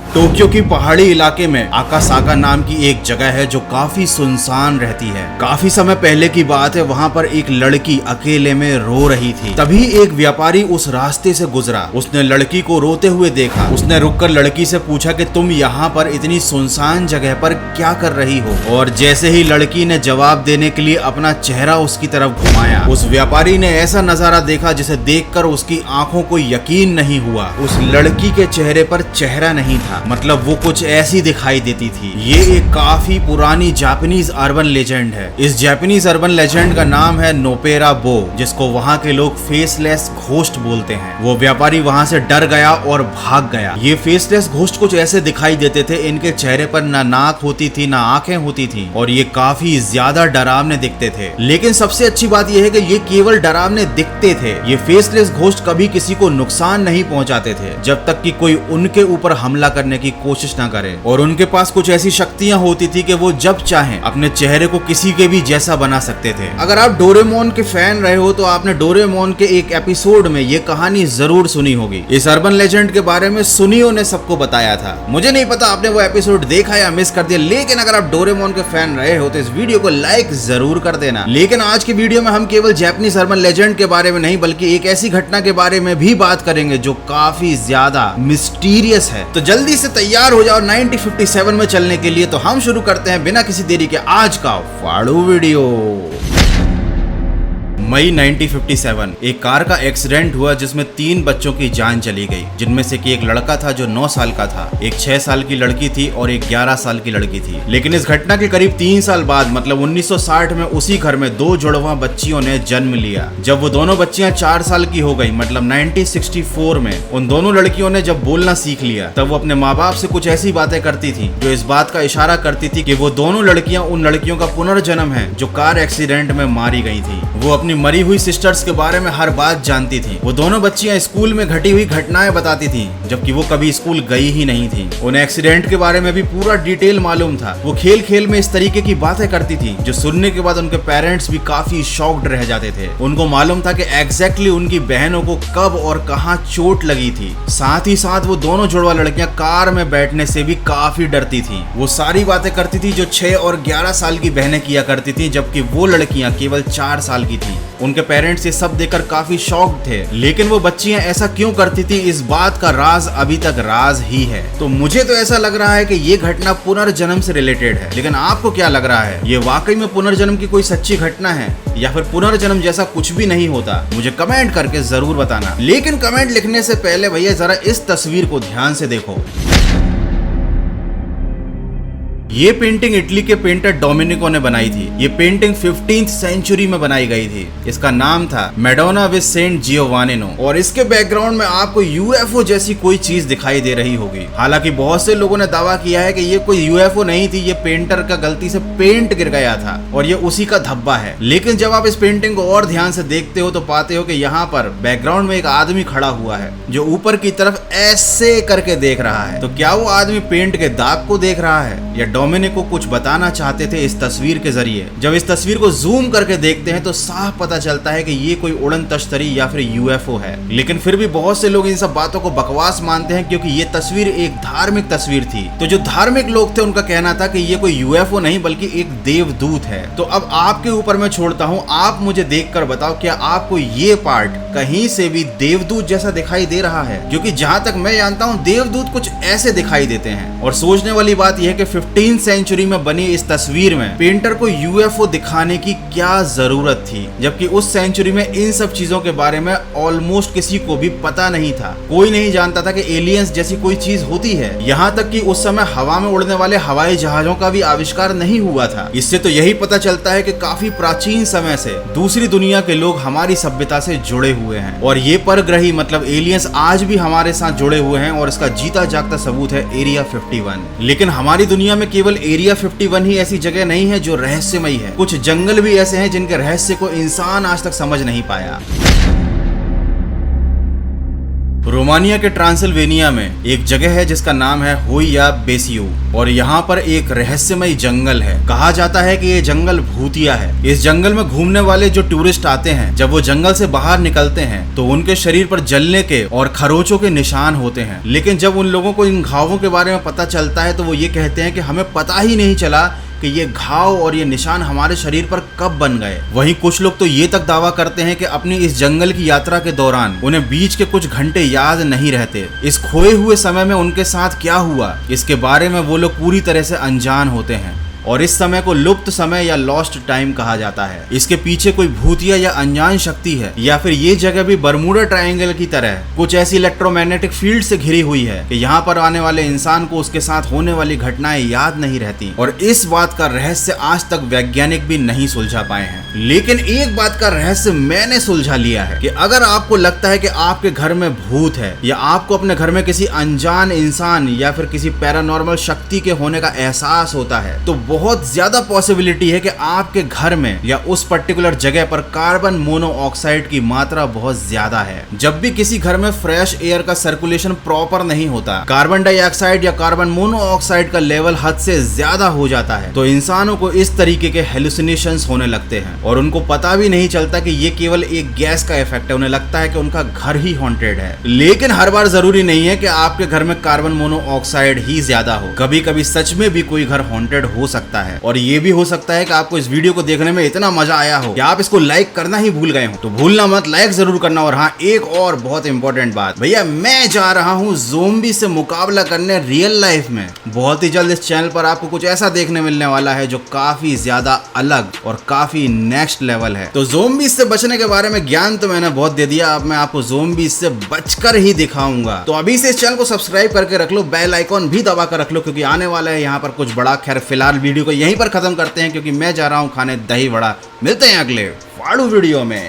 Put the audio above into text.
Tokyo की पहाड़ी इलाके में आकासाका नाम की एक जगह है जो काफी सुनसान रहती है। काफी समय पहले की बात है, वहाँ पर एक लड़की अकेले में रो रही थी। तभी एक व्यापारी उस रास्ते से गुजरा। उसने लड़की को रोते हुए देखा। उसने रुककर लड़की से पूछा कि तुम यहाँ पर इतनी सुनसान जगह पर क्या कर रही हो। और जैसे ही लड़की ने जवाब देने के लिए अपना चेहरा उसकी तरफ घुमाया, उस व्यापारी ने ऐसा नजारा देखा जिसे देखकर उसकी आंखों को यकीन नहीं हुआ। उस लड़की के चेहरे पर चेहरा नहीं था, मतलब वो कुछ ऐसी दिखाई देती थी। ये एक काफी पुरानी जापानीज अर्बन लेजेंड है। इस जापानीज अर्बन लेजेंड का नाम है नोपेरा बो, जिसको वहाँ के लोग फेसलेस घोस्ट बोलते हैं। वो व्यापारी वहाँ से डर गया और भाग गया। ये फेसलेस घोस्ट कुछ ऐसे दिखाई देते थे, इनके चेहरे पर ना नाक होती थी ना आंखें होती थी और ये काफी ज्यादा डरावने दिखते थे। लेकिन सबसे अच्छी बात यह है कि ये केवल डरावने दिखते थे। ये फेसलेस घोस्ट कभी किसी को नुकसान नहीं पहुंचाते थे जब तक कि कोई उनके ऊपर हमला करने की कोशिश ना करे। और उनके पास कुछ ऐसी शक्तियां होती थी कि वो जब चाहें अपने चेहरे को किसी के भी जैसा बना सकते थे। अगर आप डोरेमोन के फैन रहे हो तो आपने डोरेमोन के एक एपिसोड में ये कहानी जरूर सुनी होगी। इस अर्बन लेजेंड के बारे में सुनियो ने सबको बताया था। मुझे नहीं पता आपने वो एपिसोड देखा या मिस कर दिया, लेकिन अगर आप डोरेमोन के फैन रहे हो तो इस वीडियो को लाइक जरूर कर देना। लेकिन आज की वीडियो में हम केवल जापानीज अर्बन लेजेंड के बारे में नहीं बल्कि एक ऐसी घटना के बारे में भी बात करेंगे जो काफी ज्यादा मिस्टीरियस है। तो जल्दी से तैयार हो जाओ 1957 में चलने के लिए। तो हम शुरू करते हैं बिना किसी देरी के आज का फाड़ू वीडियो। मई 1957 एक कार का एक्सीडेंट हुआ जिसमें 3 बच्चों की जान चली गई, जिनमें से कि एक लड़का था जो 9 साल का था, एक 6 साल की लड़की थी और एक 11 साल की लड़की थी। लेकिन इस घटना के करीब 3 साल बाद मतलब 1960 में उसी घर में 2 जुड़वा बच्चियों ने जन्म लिया। जब वो दोनों बच्चियां 4 साल की हो गई मतलब 1964 में उन दोनों लड़कियों ने जब बोलना सीख लिया, तब वो अपने माँ बाप से कुछ ऐसी बातें करती थी जो इस बात का इशारा करती थी कि वो दोनों लड़कियां उन लड़कियों का पुनर्जन्म है जो कार एक्सीडेंट में मारी गई थी। वो अपनी मरी हुई सिस्टर्स के बारे में हर बात जानती थी। वो दोनों बच्चियां स्कूल में घटी हुई घटनाएं बताती थी जबकि वो कभी स्कूल गई ही नहीं थी। उन्हें एक्सीडेंट के बारे में भी पूरा डिटेल मालूम था। वो खेल खेल में इस तरीके की बातें करती थी जो सुनने के बाद उनके पेरेंट्स भी काफी शॉक्ड रह जाते थे। उनको मालूम था कि एग्जैक्टली उनकी बहनों को कब और कहां चोट लगी थी। साथ ही साथ वो दोनों जुड़वा लड़कियां कार में बैठने से भी काफी डरती थी। वो सारी बातें करती थी जो 6 और 11 साल की बहनें किया करती थी, जबकि वो लड़कियां केवल 4 साल की थी। उनके पेरेंट्स ये सब देखकर काफी शॉक्ड थे, लेकिन वो बच्चियां ऐसा क्यों करती थी इस बात का राज अभी तक राज ही है। तो मुझे तो ऐसा लग रहा है कि ये घटना पुनर्जन्म से रिलेटेड है, लेकिन आपको क्या लग रहा है? ये वाकई में पुनर्जन्म की कोई सच्ची घटना है या फिर पुनर्जन्म जैसा कुछ भी नहीं होता? मुझे कमेंट करके जरूर बताना। लेकिन कमेंट लिखने से पहले भैया जरा इस तस्वीर को ध्यान से देखो। ये पेंटिंग इटली के पेंटर डोमिनिको ने बनाई थी। ये पेंटिंग 15th सेंचुरी में बनाई गई थी। इसका नाम था मैडोना विद सेंट जियोवानिनो और इसके बैकग्राउंड में आपको यूएफओ जैसी कोई चीज दिखाई दे रही होगी। हालांकि बहुत से लोगों ने दावा किया है कि ये कोई यूएफओ नहीं थी, ये पेंटर का गलती से पेंट गिर गया था और ये उसी का धब्बा है। लेकिन जब आप इस पेंटिंग को और ध्यान से देखते हो तो पाते हो कि यहाँ पर बैकग्राउंड में एक आदमी खड़ा हुआ है जो ऊपर की तरफ ऐसे करके देख रहा है। तो क्या वो आदमी पेंट के दाग को देख रहा है या डोमिनिको कुछ बताना चाहते थे इस तस्वीर के जरिए? जब इस तस्वीर को जूम करके देखते हैं तो साफ पता चलता है कि ये कोई उड़न तश्तरी या फिर यूएफओ है। लेकिन फिर भी बहुत से लोग इन सब बातों को बकवास मानते हैं क्योंकि ये तस्वीर एक धार्मिक तस्वीर थी। तो जो धार्मिक लोग थे उनका कहना था कि ये कोई यूएफओ नहीं बल्कि एक देवदूत है। तो अब आपके ऊपर मैं छोड़ता हूँ, आप मुझे देखकर बताओ क्या आपको ये पार्ट कहीं से भी देवदूत जैसा दिखाई दे रहा है? क्योंकि जहां तक मैं जानता हूँ देवदूत कुछ ऐसे दिखाई देते हैं। और सोचने वाली बात यह है कि 15th सेंचुरी में बनी इस तस्वीर में पेंटर को यूएफओ दिखाने की क्या जरूरत थी, जबकि उस सेंचुरी में इन सब चीजों के बारे में ऑलमोस्ट किसी को भी पता नहीं था। कोई नहीं जानता था कि एलियंस जैसी कोई चीज होती है। यहाँ तक कि उस समय हवा में उड़ने वाले हवाई जहाजों का भी आविष्कार नहीं हुआ था। इससे तो यही पता चलता है कि काफी प्राचीन समय से दूसरी दुनिया के लोग हमारी सभ्यता से जुड़े हुए हैं और ये परग्रही मतलब एलियंस आज भी हमारे साथ जुड़े हुए हैं और इसका जीता जागता सबूत है एरिया 51। लेकिन हमारी दुनिया में केवल एरिया 51 ही ऐसी जगह नहीं है जो रहस्यमयी है। कुछ जंगल भी ऐसे हैं जिनके रहस्य को इंसान आज तक समझ नहीं पाया। रोमानिया के ट्रांसिल्वेनिया में एक जगह है जिसका नाम है होइया बेसियू और यहाँ पर एक रहस्यमय जंगल है। कहा जाता है कि ये जंगल भूतिया है। इस जंगल में घूमने वाले जो टूरिस्ट आते हैं, जब वो जंगल से बाहर निकलते हैं तो उनके शरीर पर जलने के और खरोचों के निशान होते हैं। लेकिन जब उन लोगों को इन घावों के बारे में पता चलता है तो वो ये कहते हैं कि हमें पता ही नहीं चला कि ये घाव और ये निशान हमारे शरीर पर कब बन गए। वहीं कुछ लोग तो ये तक दावा करते हैं कि अपनी इस जंगल की यात्रा के दौरान उन्हें बीच के कुछ घंटे याद नहीं रहते। इस खोए हुए समय में उनके साथ क्या हुआ, इसके बारे में वो लोग पूरी तरह से अनजान होते हैं और इस समय को लुप्त समय या लॉस्ट टाइम कहा जाता है। इसके पीछे कोई भूतिया या अनजान शक्ति है या फिर ये जगह भी बर्मुडा ट्रायंगल की तरह कुछ ऐसी इलेक्ट्रोमैग्नेटिक फील्ड से घिरी हुई है कि यहाँ पर आने वाले इंसान को उसके साथ होने वाली घटनाएं याद नहीं रहती। और इस बात का रहस्य आज तक वैज्ञानिक भी नहीं सुलझा पाए हैं। लेकिन एक बात का रहस्य मैंने सुलझा लिया है कि अगर आपको लगता है कि आपके घर में भूत है या आपको अपने घर में किसी अनजान इंसान या फिर किसी पैरानॉर्मल शक्ति के होने का एहसास होता है तो बहुत ज्यादा पॉसिबिलिटी है कि आपके घर में या उस पर्टिकुलर जगह पर कार्बन मोनोऑक्साइड की मात्रा बहुत ज्यादा है। जब भी किसी घर में फ्रेश एयर का सर्कुलेशन प्रॉपर नहीं होता, कार्बन डाइऑक्साइड या कार्बन मोनोऑक्साइड का लेवल हद से ज्यादा हो जाता है तो इंसानों को इस तरीके के हेलुसिनेशंस होने लगते हैं और उनको पता भी नहीं चलता कि ये केवल एक गैस का इफेक्ट है। उन्हें लगता है कि उनका घर ही हॉन्टेड है। लेकिन हर बार जरूरी नहीं है कि आपके घर में कार्बन मोनोऑक्साइड ही ज्यादा हो। कभी कभी सच में भी कोई घर हॉन्टेड हो सकता है। और ये भी हो सकता है कि आपको इस वीडियो को देखने में इतना मजा आया हो कि आप इसको लाइक करना ही भूल गए हो। तो भूलना मत, लाइक जरूर करना। और हाँ, एक और बहुत इंपॉर्टेंट बात, भैया मैं जा रहा हूँ ज़ोंबी से मुकाबला करने रियल लाइफ में। बहुत ही जल्द इस चैनल पर आपको कुछ ऐसा देखने मिलने वाला है जो काफी ज्यादा अलग और काफी नेक्स्ट लेवल है। तो ज़ोंबी से बचने के बारे में ज्ञान तो मैंने बहुत दे दिया, अब मैं आपको ज़ोंबी से बचकर ही दिखाऊंगा। तो अभी से इस चैनल को सब्सक्राइब करके रख लो, बेल आइकॉन भी दबा कर रख लो क्योंकि आने वाला है यहाँ पर कुछ बड़ा। खैर फिलहाल वीडियो को यहीं पर खत्म करते हैं क्योंकि मैं जा रहा हूँ खाने दही वड़ा। मिलते हैं अगले फाड़ू वीडियो में।